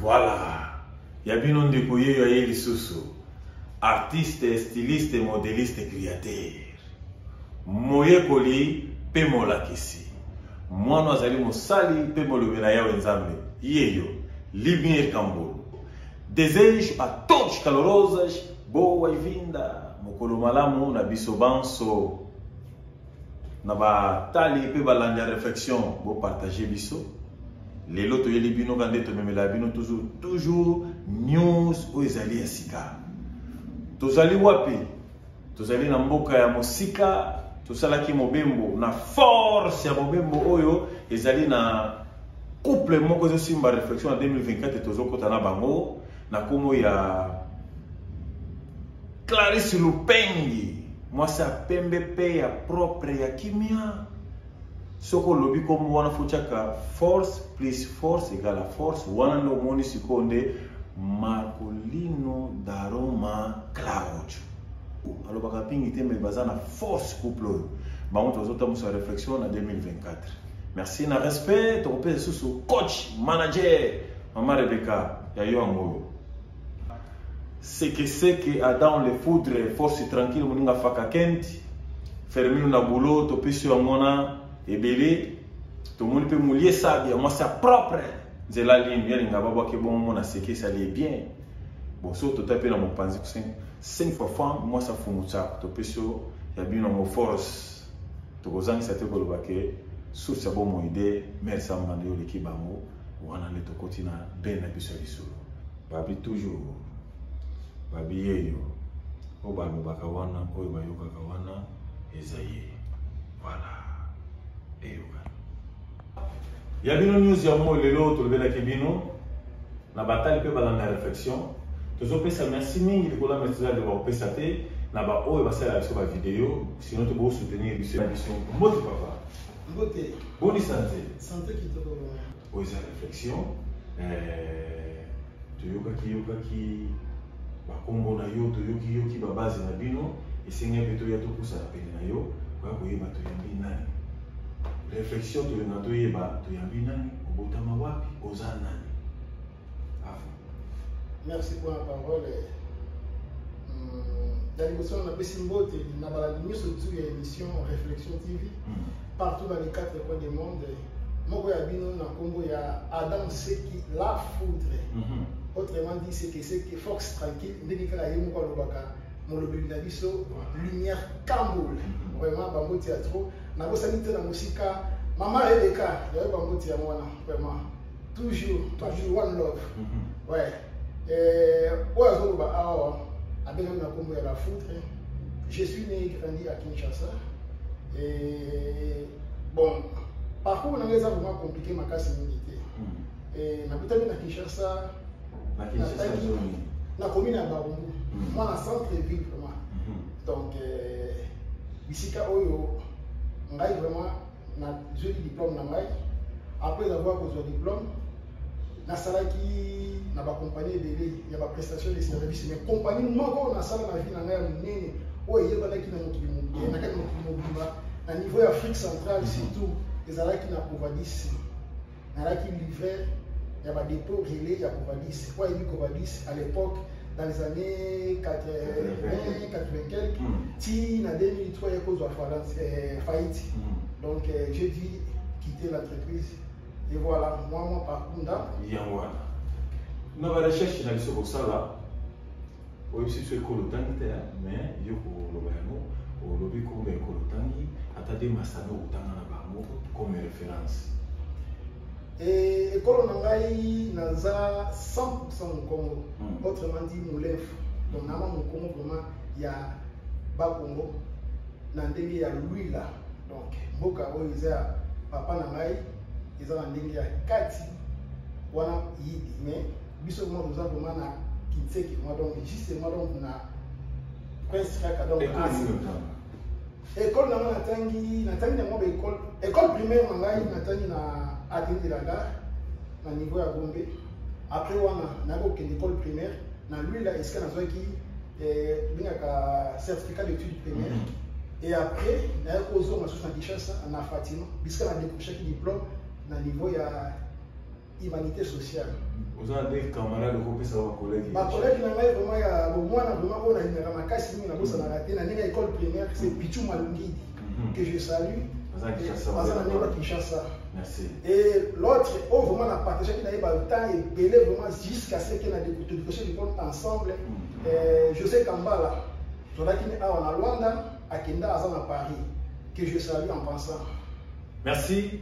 Voilà. Yabino Ndekoye Yoye Lisusu. Artiste, styliste, modéliste, créateur. Moye Koli, Pemo Lakisi. Moi, nous allons Mosali, Pemo Luminaya Wenzambe. Yeyo, Libye Kambolo. Desejo a todos calorosos, boa-vinda. Mokolo malamu na biso banso. Na ba tali pe balandi réflexion, bo partager biso. Les lots toyeli bino kande to memela bino toujours news o ezali ya sika. Tozali wapi? Tozali na mboka ya mosika, tosalaki mobembo na force ya mobembo oyo ezali na couple moko zo simba réflexion en 2024 tozokota na bango na komo ya Clarisse Lupengi. Moi ça pembe pe ya propre ya kimia. Soko lobi comme wana fuchaka force plus force égale force wana no moni sikonde Marcolino Daroma Claudio. Alors baka pingi te me bazana force couple. Ba on tozota musa réflexion en 2024. Merci na respect to pe sous coach manager Maman Rebecca ya yo amoyo. C'est que Adam le foudre force tranquille moninga faka kenti fermino na boulot to pesi ngona ebele to moni pe moulier ça bien moi c'est propre c'est la ligne bien nga baba ke bon mona c'est que ça allait bien bon so to taper na mon panzi 5 fois femme moi ça fumucha to pesi ya bino mo force to kozang sa te ko lobake sous sa bon mo idée merci à mande yo l'équipe bango wana le to kotina ben na biso lisolo babi toujours babi yeyo o ba mo baka wana o ba yo kaka wana ezaye voilà eyoka ya bino news ya mo lelo to lebela ke bino na batali pe balanga réflexion tozo pesa merci mingi de kola metza de ba pesa te na ba o ba sala sur ba vidéo sinon to bo soutenir biso mbote papa mbote boni santé qui te o esa réflexion to yoka ki bakombo na yo toyoki babazi na bino esengi mpe toya tokusa na pene na yo koya koyeba toyambi nani réflexion tolinga toyeba toyambi nani obotama wapi oza nani. Merci pour la parole. Dans l'émission on a pesi mbote na baladi nyonso tu ya émission Réflexion TV partout dans les 4 coins du monde moko ya bino na kombo ya Adam Seki la foudre. Autrement dit, c'est que Fox tranquille, dès que la yémo kwa lobaka, mon lobby na biso, lumière Kamboul. Vraiment, bango théâtre. Na bo sanité na musika, Maman Rebecca, y'a bango théâtre vraiment. Toujours one love. Ouais. Ouais, zoba awa, avec na kombo ya la foudre. Je suis né et grandi à Kinshasa. Et bon, parcours n'a vraiment compliqué ma casse immunité. Et na butami na Kinshasa. La commune à Barumbu, moi dans centre-ville vraiment. Donc, Bisika Oyo, on a vraiment eu le diplôme. Après avoir besoin de diplôme, on a salaki, on a accompagné bébé, il y a la prestation de services. Mais compagnie, moi, on a salé la vie dans la vie, où il y a qui à niveau Afrique centrale, surtout, les Alaki qui n'ont pas dit, les Alaki livraient. Il y a des dépôts relais, il y a Covadis. Pourquoi il y a Covadis à l'époque, dans les années 80, 80 quelques, si en 2003, il y a cause de faillite. Donc, j'ai dû quitter l'entreprise. Et voilà, moi, mon parcours là. Nous avons recherché dans ce là. Aussi, c'est Kolotangi, mais il y a le lobby comme Kolotangi, attendez Masano comme référence. Et l'école n'a 100% Congo, autrement dit Moulef. Donc, dans mon Congo, vraiment, il y a Bakongo, il y a Louis là. Donc, Boka, il y a Papa Nangaï, il y a Kati, Wana Yidi. Mais, bisous, nous avons vraiment Kinseki, donc, justement, on a Prince Raka, donc, école n'a tangi école primaire Nangaï, n'a tangi na atteindre la gare, au niveau à Gombe. Après, on a une école primaire. Dans lui, là, est-ce qu'on a un certificat d'études primaires. Et après, on a un Kinshasa, on a Fatima, puisqu'on a décroché un diplôme, au niveau humanité sociale. Vous avez des camarades de ça vos collègues. Ma collègue n'a pas vraiment ya moi na vraiment on a une ramakasi na bossa na raté na école primaire c'est Pichou Malungi que je salue. Merci. Et l'autre, vraiment, on a partagé le temps et belé vraiment jusqu'à ce qu'on a décoché ensemble. José Kambala, je l'ai dit à Luanda, à Kenda, à Paris, que je salue en pensant. Merci.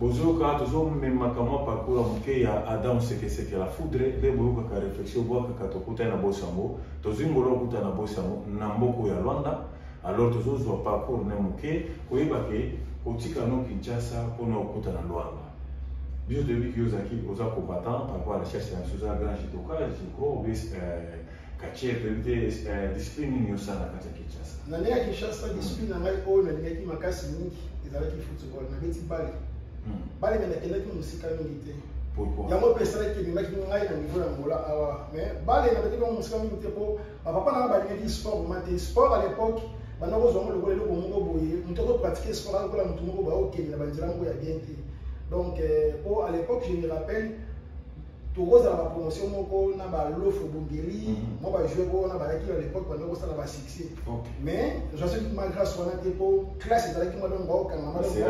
Bonjour, toujours même comment parcours à ya Adam c'est que la foudre les beaucoup de réflexion boire que katokuta na bosambo toujours ngolo kuta na bosambo na mboko ya Luanda alors toujours zo parcours na muke koyeba ke otika no Kinshasa pona okuta na Luanda bio depuis que ozaki oza combattant par rapport à la recherche na suza grand jitoka je crois bis kache peut discipline ni sana kata Kinshasa na nia Kinshasa discipline na ngai o na nia ki makasi mingi ezalaki football na beti bale bale mena kelaki musika mingi te yango pesala ki mimaki ngai na niveau na ngola awa mais bale na beti ko musika mingi te po papa na balingaki sport mate sport à l'époque bana ko zongo lokole ko mongo boye mutoko pratiquer sport ko la mutu mongo ba okeni na banjira mongo ya bien te donc à l'époque je me rappelle tout la promotion moko na ba lofo bongeli mo ba jouer ko na ba ki à l'époque bana ko sala ba succès mais je sais que malgré ça on a été pour classe de la qui m'a donné ba okanga ma c'est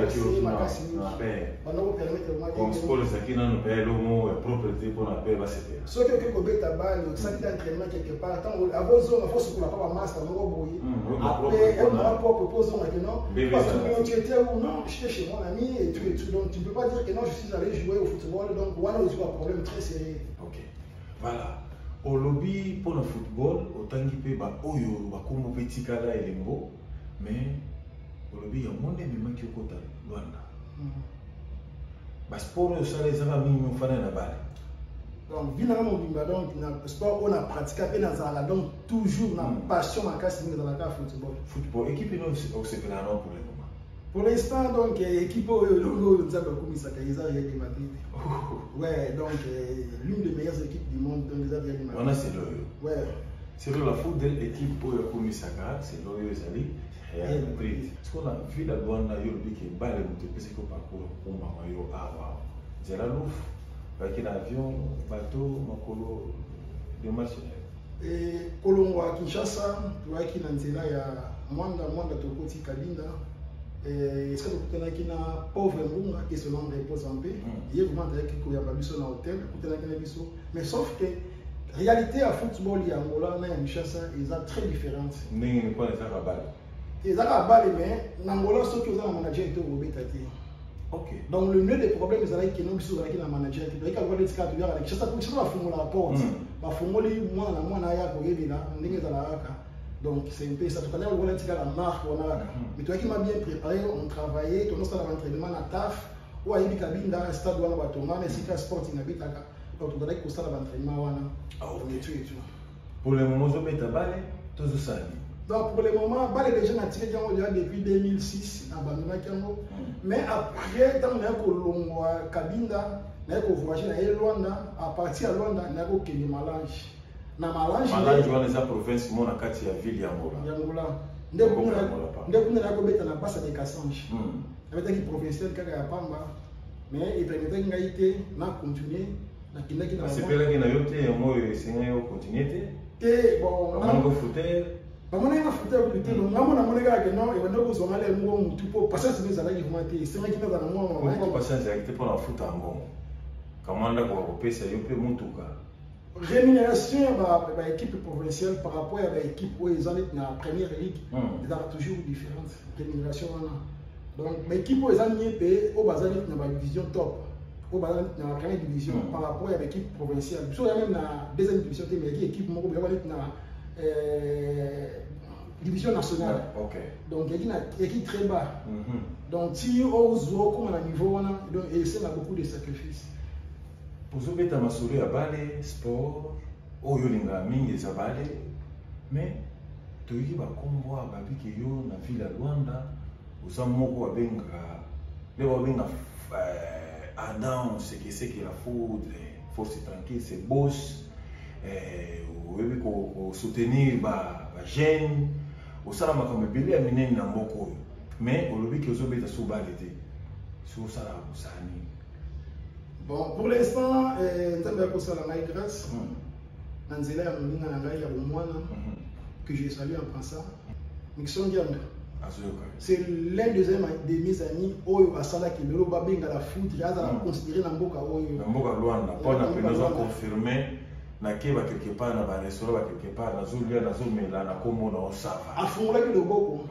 makasi bana ko permettre moi comme sport ça qui na no pelo mo propriété pour na peba c'était ce que ko beta balle ça qui d'entraînement quelque part tant avant zone faut se pour la pas master mo boye après elle m'a proposé on a dit non parce que tu étais ou non j'étais chez mon ami et tu donc tu peux pas dire que non je suis allé jouer au football donc voilà c'est un problème très sérieux. Ok, voilà. Au lobby pour le football, autant qu'il peut oyo bakombo petit kala elengo, mais au lobby il y a monde même qui okota Luanda. Bas sport ça les amis mi mfana na bale. Donc vina mo bimba donc na sport on a pratiqué pe na zala donc toujours na passion makasi ni dans la football. Football équipe no au sepela non pour le moment. Pour l'instant, donc, l'équipe Longo Nzaba Komisa Kaïsa Real de Madrid. Ouais, donc, l'une des meilleures équipes du monde dans les Real de Madrid. On a c'est le. Ouais. C'est la foot de l'équipe pour Komisa Kaïsa, c'est le Zali. Real Madrid. Parce qu'on a vu la douane à Yorobi qui est balle de PC qu'on parcourt pour Mamayo Awa. J'ai la louf, avec un avion, bateau, Makolo, de machines. Et Kolongo à Kinshasa, tu vois qu'il y a un zéla, il y a Mwanda Tokoti Kabinda. Est-ce que vous avez un pauvre Mbunga qui se nomme repose en paix? Il y a vraiment des gens qui ont un hôtel, mais sauf que la réalité à football, il y a Angola, il y a Kinshasa, ils sont très différentes. Mais ils sont à balle. Ils sont à balle, mais en Angola, ceux qui ont un manager étaient au Bétati. Ok. Donc le nœud des problèmes, c'est qu'ils n'ont pas un manager. Ils ont un manager qui a Kinshasa pour la porte. Ils ont donc c'est un peu ça. Tout à l'heure, on a dit la marque, mais toi qui m'as bien préparé, on travaillait, on a fait l'entraînement à TAF, ou à Ibi Kabinda, stade où on a tourné, mais si tu as sport, il n'habite pas. Donc on a dit que ça l'entraînement, on est tué. Pour le moment, je vais te baller, tout ça. Donc pour le moment, les gens ont tiré depuis 2006 à Bandona Kiango. Mais après, dans le Kabinda, on a voyagé à Luanda, à partir de Luanda, on a eu des Malange. Na Malange wana za province mona kati ya ville ya Angola. Ndeko na ko beta na basa de Kassange. Avec qui provincial kaka ya Pamba. Mais il permettait ngaité na continuer na kindaki na. C'est pela ki na yote moyo singa yo continuer te. Bon, on footer. Ba mona na footer plutôt non ngamona mona kaka non et bando ko zongale ngo mutu po patience mais zala ki vraiment singa ki na na mo. Pourquoi patience acte pour la foot en Angola? Comment on a ko pesa yo pe mutuka. Rémunération de l'équipe provinciale par rapport à l'équipe où ils ont dans la première ligue, il y a toujours différentes rémunérations. Donc, l'équipe où ils ont payé au bazar dans la division top, au bazar dans la première division par rapport à l'équipe provinciale. Il y a même dans la deuxième division, mais l'équipe dans la division nationale. Donc, il y a une équipe très bas. Donc, si on joue comme à niveau, et ça a beaucoup de sacrifices. Pour ceux qui ont masuri à balé, sport, ou yolinga mingi za balé, mais tu y vas combo à babi qui yo na ville à Luanda, ou ça moko abenga, les wabenga Adam, c'est que la foudre, force tranquille, c'est boss, ou ebi ko soutenir ba jeune, ou ça la makame beli a minen na moko, mais au lobby qui ozo beta sous balé, sous ça la usani. Bon, pour l'instant, nous avons posé la grâce. Nanzela ya moninga na ngai ya bomwana que je salue en passant. Nixon Dianda. C'est l'un de mes amis oyo basala ki lelo babenga la foot yaza considérer na mboka oyo. Na mboka Luanda, pour na penazo confirmer na keba quelque part na ba restaurant quelque part na zulia na zomela na kombo na osava. Afungola ki loboko.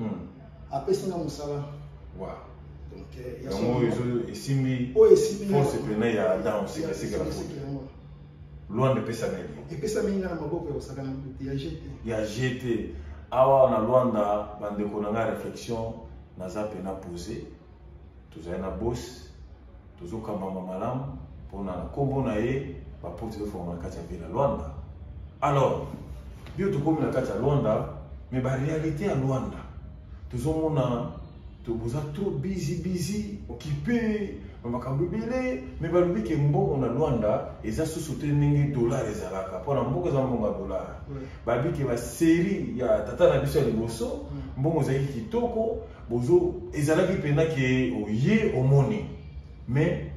Apesinga musala. Wa. Donc ya so esimbi force pena ya down c'est que la foot. Luanda pesa neli. Et pesa minga na maboko ya osaka na ya GT. Ya GT. Awa na Luanda bandeko na nga réflexion naza pena poser tozali na boss tozokamba malamu mpona na kombo na ye baporte tofoma na kati ya ville ya Luanda. Alors bio tokomi na kati ya Luanda mais baréalité ya Luanda tozomona toboza trop busy occupé makambo ebele mais balobi ke mbongo na Luanda eza susu te ndenge dollar ezalaka mpona mbongo eza mbongo ya dollar babi ke basérie ya tata na biso ya liboso mbongo ezalaki kitoko bozo ezalaki mpena ke oye omoni mais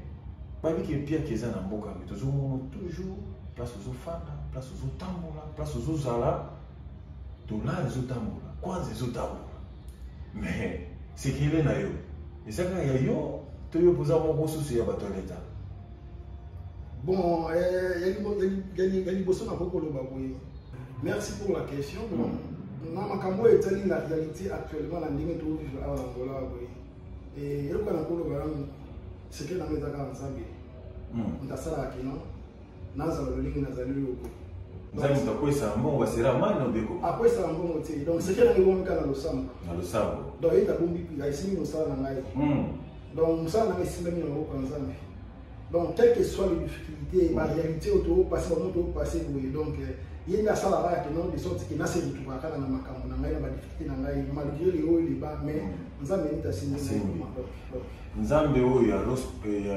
babi ke pia ke eza na mboka me tozomona toujours place ozofanda place ozotambola place ozozala dollar ezotambola kwanza ezotambola mais sekele na yo ezaka ya yo tu veux poser mon gros souci à Batoleta. Bon, merci pour la question. Namakambo est la réalité actuellement dans l'Inde où je vais à Angola. Et le Kanakolo, c'est que dans les Dakar Zambi. On a ça là qui non. Naza le ligne Nazalu. Nzambi takoy sa mbongo basera mani no beko. Après ça mbongo te. Donc c'est que dans le monde kana lo sambo. Na lo sambo. Donc il a bombi puis il simi no sala na ngai. Donc ça n'a pas mis en haut. Donc quelles que soient les difficultés, la réalité autour passer au monde passer donc il y a ça là qui non de sorte que na c'est tout va kana na makambo na ngai na difficulté na ngai malgré les hauts et les bas mais nzambe nita signé nzambe oyo ya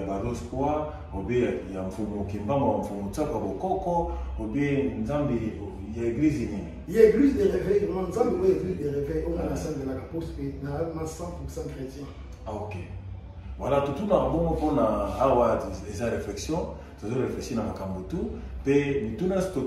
barospoa obe ya mfumo kimbanga wa mfumo tsaka bokoko obe nzambe ya église nini ya église de réveil vraiment nzambe oyo église de réveil on a la salle de la poste na 100% chrétien. Ah ok. Voilà, tout le monde pour avoir des réflexions, toujours réfléchir dans ma cambotou, mais nous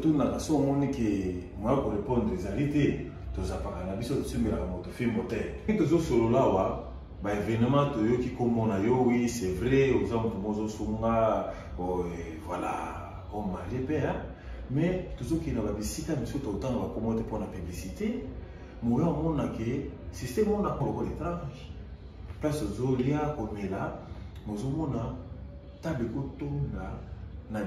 tout na so moni que moi pour répondre des réalités, tous appareils na biso tu mira moto film moteur. Et toujours solo là wa, ba événement to yo qui comme on a yo oui, c'est vrai, aux hommes mozo sunga, voilà, on marié père, mais toujours qui na ba bisika monsieur tout temps va commander pour la publicité, moi on a que système on a pour le travail. Place Zolia Komela, Mozomona, table kotonda na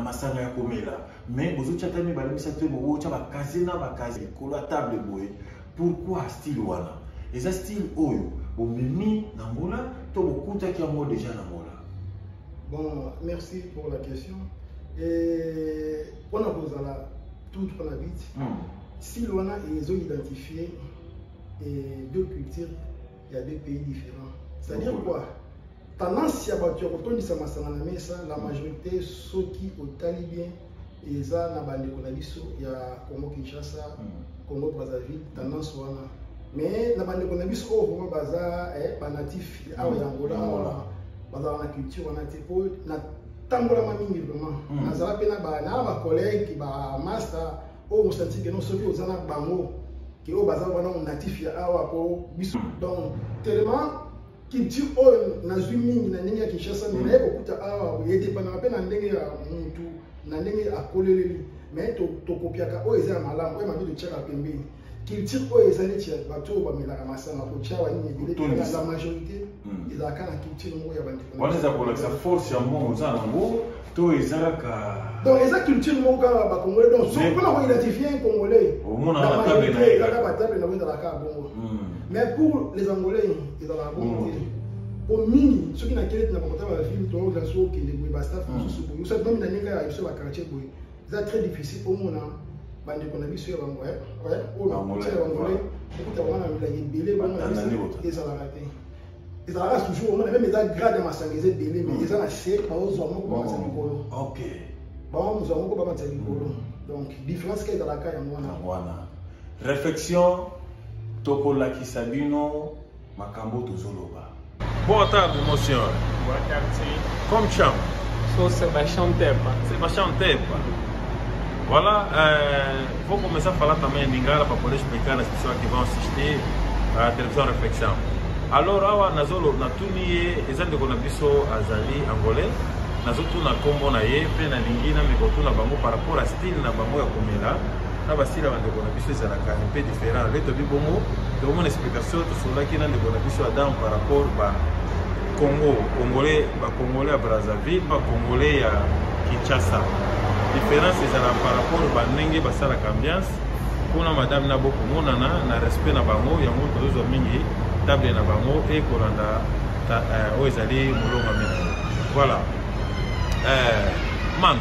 masanga ya Komela. Mais vous avez mis balami sakte bo cha ba kazina ba kazi kola table boy. Pourquoi style wana? Et ça style oyo, bo mimi na ngola to bokuta ki amo déjà na ngola. Bon, merci pour la question. Et on a posé la toute pour la vite. Style wana ils ont identifié et deux cultures, il y a deux pays différents. C'est-à-dire quoi? Tendance à battre la majorité ceux qui au talibien et ça na bande konabiso il y a Congo Kinshasa, Congo Brazzaville, tendance wana. Mais na bande konabiso au vraiment baza natif à Angola, baza na culture wana tipo na tambola mingi vraiment. Na zala pena ba na ba collègue ba master au mostati que non ceux qui ozana bango qui au bazar wana natif ya awa ko biso donc tellement culture o na zumi na ndenge ya Kinshasa mais na kokuta awa yete pana pe na ndenge ya muntu na ndenge akoleleli mais to kopiaka o eza malamu o mabi de chaka pembeni culture o eza neti ya bato ba melaka masanga ko chawa ni ebele la majorité eza kana culture mo ya bantu wana za kola sa force ya mo za ngo to ezalaka donc eza culture mo ka ba congolais donc so pour identifier un congolais au monde na table na eza ba table na wenda la ka bongo mais pour les angolais ils ont la bongo pour mini ceux qui na keleti na bakota ba film to la so ki ndebo ba staff so so yo sa même na ninga ya biso ba quartier boy c'est très difficile au monde bande ko na biso ya bango o na mo ya angolais ko ta wana la yibele bango eza la raté ils ont toujours on a même des grades masangeze belé mais ils ont assez pas aux hommes ko ba tsakolo OK bon nous avons ko ba tsakolo donc différence que dans la cas ya mwana réflexion tokola kisabino makambo tozoloba Boa tarde, mon senhor. Boa tarde, sim. Como te chama? Sou Sebastião Tepa. Sebastião Tepa. Voilà, vou começar a falar também em Lingala para poder explicar às pessoas que vão assistir a televisão Reflexão. Alors, awa nazolo na tuni ezande kona biso azali angolais. Nazotu na kombo na ye pe na lingina mikotu na bango par rapport à style na bango ya komela. Na basila bande kona biso ezalaka un peu différent. Leto bi bongo, de mon explication to solaki na kona biso adam par rapport ba Congo, Congolais à Brazzaville, ba Congolais à Kinshasa. Différence ezala par rapport ba ndenge basala ambiance. Kuna madame na boko monana na respect na bango ya moto tozo mingi table na bango et kolanda o ezali mulonga mina. Voilà. Man,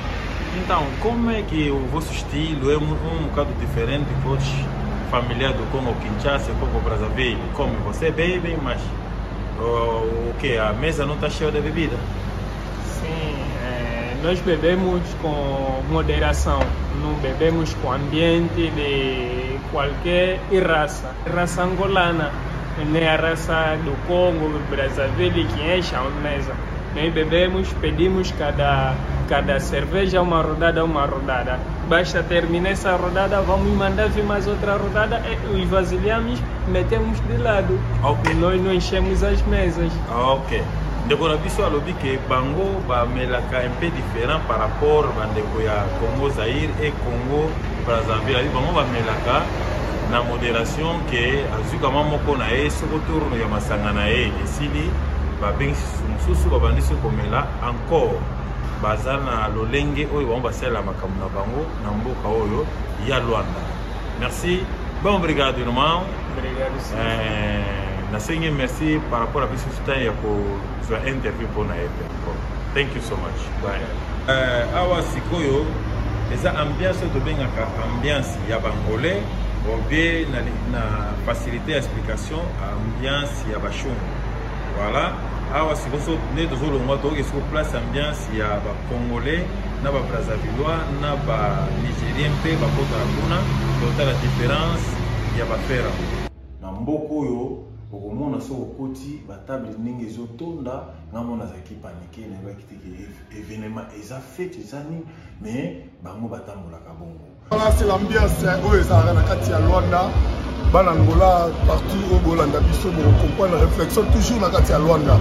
então como é que o vosso estilo é um bocado diferente de outros familiares do Congo, Kinshasa e Congo Brazzaville? Como você bebe, mas o que? A mesa não está cheia de bebida? Sim, nós bebemos com moderação, não bebemos com ambiente de qualquer raça. Raça angolana, nem a raça do Congo, Brazzaville, que enche a mesa. Nós bebemos, pedimos cada cerveja uma rodada. Basta terminar essa rodada, vamos mandar vir mais outra rodada e vasilhamos, metemos de lado. Okay. E nós não enchemos as mesas. Ok. Ndeko na biso alobi que bango ba melaka un peu différent par rapport bandeko ya Congo Zaïre et Congo Brazzaville. Bango ba melaka na modération que azuka moko na ye soko tourno ya masanga na ye esili ba bengi mususu ba bandisi komela encore baza na lolenge oyo bango basala makambo na bango na mboka oyo ya Luanda. Merci. Bon, obrigado, irmão. Obrigado, sim. Nasengi merci par rapport à ce temps ya ko za interview pour na ete. Thank you so much. Bye. Awa sikoyo eza ambiance to bengaka ambiance ya bangolais ou bien na facilité explication ambiance ya bashungu. Voilà. Awa sikoso ne tozolo ngwa to ke sur place ambiance ya ba congolais na ba brazzavillois na ba nigérien pe ba kota kuna tota la différence ya ba fera. Na mboko oyo okomona soko koti ba table ndenge ezotonda ngamona za kipanike na bakitiki événement eza fête ezani mais bango batambolaka bongo. Voilà, c'est l'ambiance oyo ezalaka na kati ya Luanda. Bana Angola partout au Bolanda biso bo comprendre réflexion toujours na kati ya Luanda.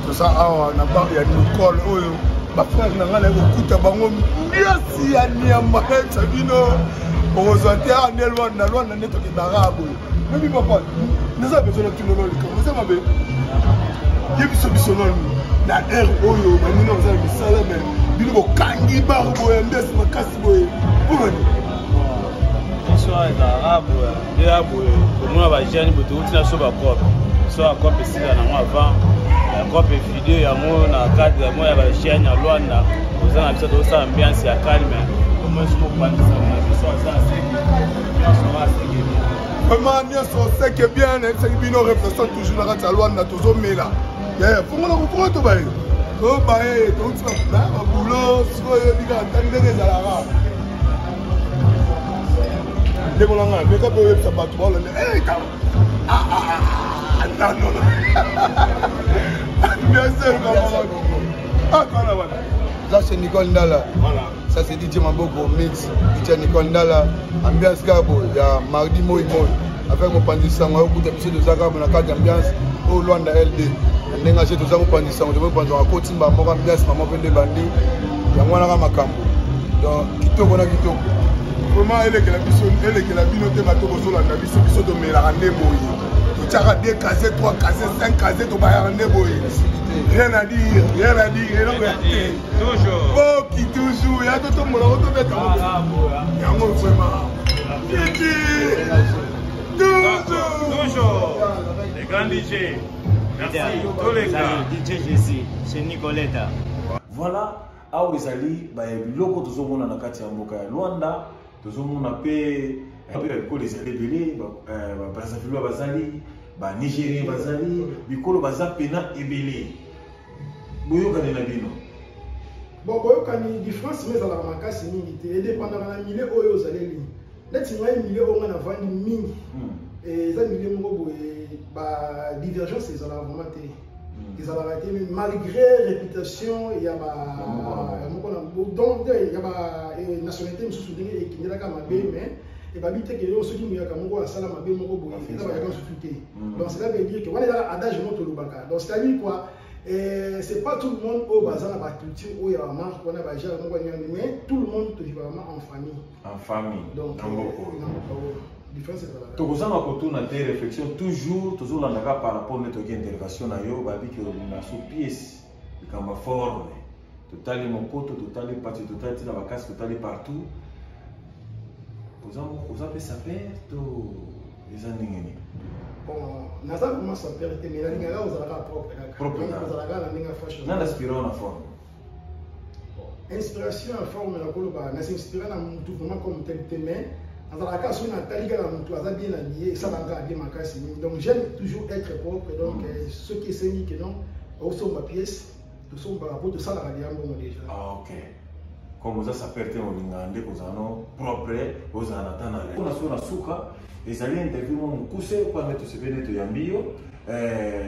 Tout ça awa na bar ya Nicole oyo ba frère na ngala kokuta bango miasi ya niamba tabino ozante ane Luanda neto ke barabu. Même papa, nous avons besoin de tout le monde. Vous savez, il y a biso na air oyo, nous avons des salaires, nous avons kangi barbo, ndes makasi boy. Bonsoir les arabes, les arabes, pour moi les jeunes, pour tout le monde, sur la COP, sur la COP ici là, avant, la COP est vidéo, il y a mon cadre, il y a les jeunes à Luanda, nous avons besoin de ça ambiance, il y a calme, au moins je comprends ça, vraiment, nous sommes que bien, c'est que nous réfléchissons toujours dans la Luanda, tous au Mela. Pour moi, nous pouvons tout bailler. Tout bailler, tout ça, au boulot, si vous avez dit que vous avez des arabes. Les gens qui ont fait ça, non. Bien sûr, ça c'est Nicole Ndala. Voilà. Ça c'est DJ Maboko Mix. DJ Nicole Ndala. Ambiance Gabo. Il y a mardi moi. Avec mon pandissan, on a beaucoup d'épisodes de Zagabo dans la carte d'ambiance au Luanda LD. On a engagé tous les pandissans. On a pendant un côté, on a ambiance, maman vend des bandits. Il y a moi là ma cambo. Donc Kitoko on a Kitoko. Vraiment, elle est que la binote bateau au Luanda, biso de Mélanie Boy. Tu as des casés, 3 casés, 5 casés, tu vas y Boy. Rien à dire. Toujours. Oh, qui toujours. Il y a tout le monde. Il y a un mot vraiment. Toujours. Les grands DJ. Merci. Tous les gars. DJ Jessie, c'est Nicoletta. Voilà. Awa ezali ba biloko tozomona na kati ya mboka ya Luanda. Tozomona pe bikolo ezali ebele ba Brazzaville bazali ba Nigérien bazali bikolo baza pena ebele boyokani na bino. Bon, boyokani différence mais ezalaka makasi mingi te edépendaka na milieu oyo ozaleli neti ngai milieu oyo ngai navandi mingi eza milieu moko boye ba divergence ezalaka vraiment te malgré réputation, il y a nationalité, mais et bah vite que ceux qui m'y a comme quoi ça la mabé moko boy et là va consulter donc cela veut dire que voilà adage moto lubaka donc c'est à dire quoi c'est pas tout le monde au bazar la culture où il y a marche on a ba gère mais tout le monde vit vraiment en famille donc différence c'est là to kozanga kotuna te réflexion toujours la par rapport à notre intervention na yo ba bi que na sous pièce kamba forme totali mokoto totali parti totali na bakasi totali partout. Vous avez sa perte ou les années? Bon, nous avons commencé à perdre, mais la ligne là, vous avez la propre. Vous avez inspiré en forme. Inspiration en forme, nous s'inspirons dans tout moment comme tel mais dans la cas où on a taliga dans tout, on a bien habillé, ça va bien ma casse. Donc j'aime toujours être propre, donc ceux qui essaient que non, au son ma pièce, tout son par rapport à ça, la radio déjà. Ah ok. Comme vous avez perte au lingande, vous avez propre, vous avez atteint la. On a sur la souka, et ça vient interview mon cousin pour mettre ce bénéto yambio.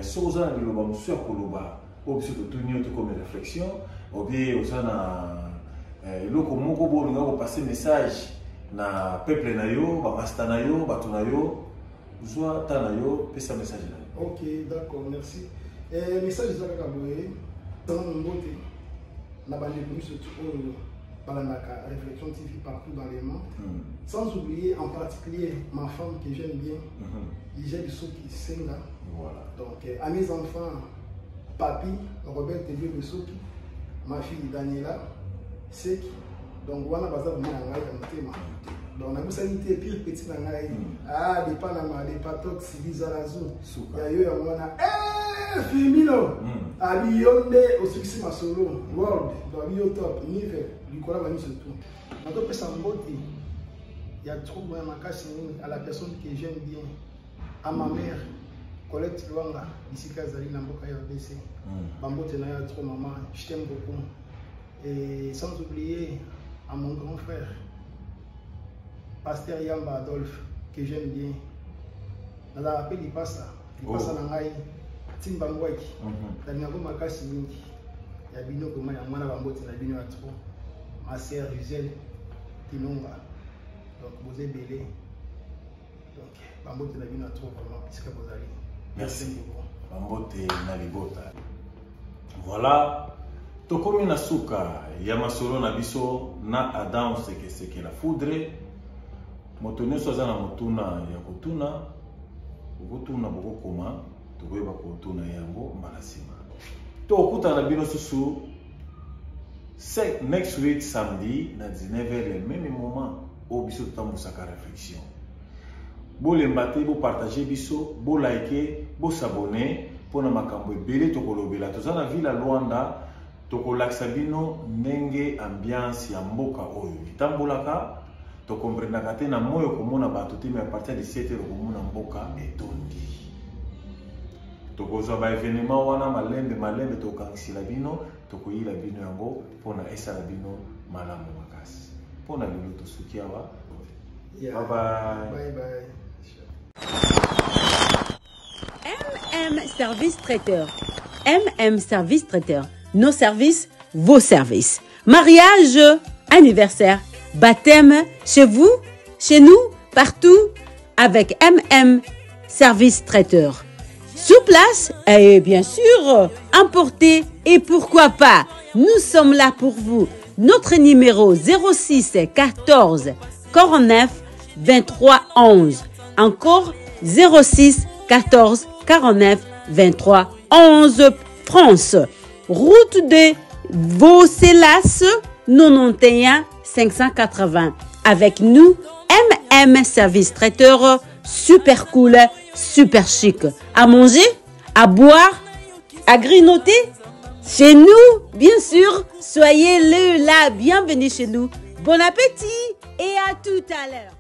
Si vous avez le bon sur Koloba, ou si vous avez tout comme réflexion, ou bien vous avez le comme moko bo nga ko passer message na peuple na yo, ba masta na yo, ba to na yo, soit ta na yo, pesa message là. Ok, d'accord, merci. Message de Zaka Boye, dans mon beauté, na bande de surtout Balanaka, Réflexion TV partout dans les mondes. Sans oublier en particulier ma femme que j'aime bien, j'ai du saut qui sing là. Voilà. Donc à mes enfants, Papi, Robert Télé de Soki, ma fille Daniela, Sek, donc voilà, bazar de Manangaï dans le thème. Donc on a sanité pire petit Nangaï. Ah, des Panama, des Patox, des Zalazou. Il y a eu un Femino, Abiyonde, au succès ma solo, World, Abio Top, Nivel, Nicolas Vani surtout. On peut passer en beauté. Il y a trop de ma casse à la personne que j'aime bien, à ma mère, Colette Luanga, d'ici Kazali, Namboka RDC. Bambote Naya, trop maman, je t'aime beaucoup. Et sans oublier à mon grand frère, Pasteur Yamba Adolphe, que j'aime bien. On a appelé il passe à Nangaï. Timbangwaki, Daniago Makasi Mingi, Yabino Koma Yamana Bambote Nabino Atro, ma sœur Gisèle Tinonga, donc vous êtes belé, donc Bambote Nabino Atro vraiment, puisque vous allez. Merci. Bambote Nalibota. Voilà, Tokomi Nasuka, Yamasolo Nabiso, na Adam Seke la foudre, Motonio Sozana Motuna Yakotuna, Gotuna Bokoma. Tokoyeba kotuna yango malasima. Tokuta na bino susu next week samedi na 19h le même moment au biso tambusaka réflexion. Bo lembate bo partager biso, bo liker, bo s'abonner pour na makambo ebele tokolobela. Tozana villa Luanda tokolakisa bino ndenge ambiance ya mboka oyo. Tambolaka to comprendaka te na moyo komona bato te mais à partir de 7h komona mboka etondi. Tokozwa ba événement wana malembe tokansila bino tokoyila bino yango pona esala bino malamu makasi pona lelo tosuki awa. Bye bye. MM Service Traiteur. MM Service Traiteur. Nos services, vos services. Mariage, anniversaire, baptême, chez vous, chez nous, partout, avec MM Service Traiteur. Sur place et bien sûr, emporté et pourquoi pas, nous sommes là pour vous. Notre numéro 06 14 49 23 11. Encore 06 14 49 23 11 France. Route de Vaucelas 91 580. Avec nous, MM Service Traiteur, super cool, super chic. À manger, à boire, à grignoter. Chez nous, bien sûr, soyez là, bienvenue chez nous. Bon appétit et à tout à l'heure.